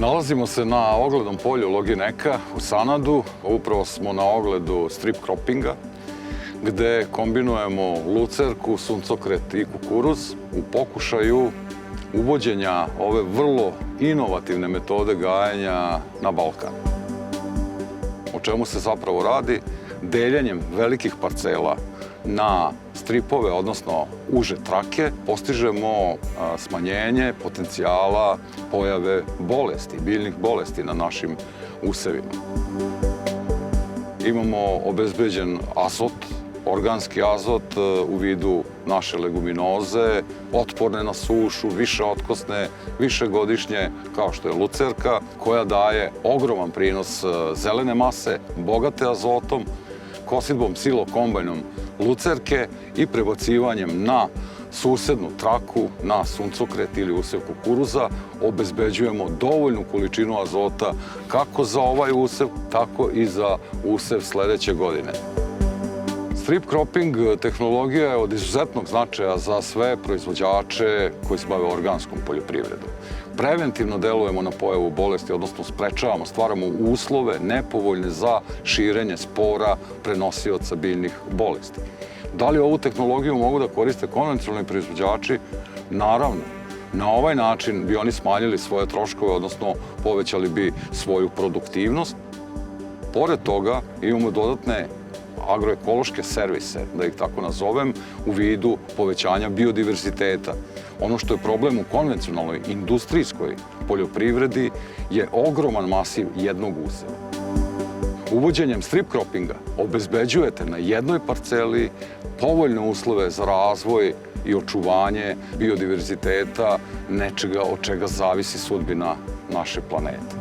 Nalazimo se na oglednom polju Logineka u Sanadu. Upravo smo na ogledu strip croppinga, gde kombinujemo lucerku, suncokret i kukuruz u pokušaju uvođenja ove vrlo inovativne metode gajenja na Balkan. O čemu se zapravo radi? Deljenjem velikih parcela na stripove, odnosno uže trake, postižemo smanjenje potencijala pojave bolesti, biljnih bolesti na našim usevima. Imamo obezbeđen azot, organski azot u vidu naše leguminoze, otporne na sušu, više otkosne, višegodišnje, kao što je lucerka, koja daje ogroman prinos zelene mase, bogate azotom, kosidbom silokombajnom lucerke i prebacivanjem na susednu traku, na suncokret ili usev kukuruza, obezbeđujemo dovoljnu količinu azota kako za ovaj usev, tako i za usev sledeće godine. Strip cropping tehnologija je od izuzetnog značaja za sve proizvođače koji se bave organskom poljoprivredom. Preventivno delujemo na pojavu bolesti, odnosno sprečavamo, stvaramo uslove nepovoljne za širenje spora prenosioca biljnih bolesti. Da li ovu tehnologiju mogu da koriste konvencionalni proizvođači? Naravno. Na ovaj način bi oni smanjili svoje troškove, odnosno povećali bi svoju produktivnost. Pored toga imamo dodatne agroekološke servise, da ih tako nazovem, u vidu povećanja biodiverziteta. Ono što je problem u konvencionalnoj industrijskoj poljoprivredi je ogroman masiv jednog useva. Uvođenjem strip croppinga obezbeđujete na jednoj parceli povoljne uslove za razvoj i očuvanje biodiverziteta, nečega od čega zavisi sudbina naše planete.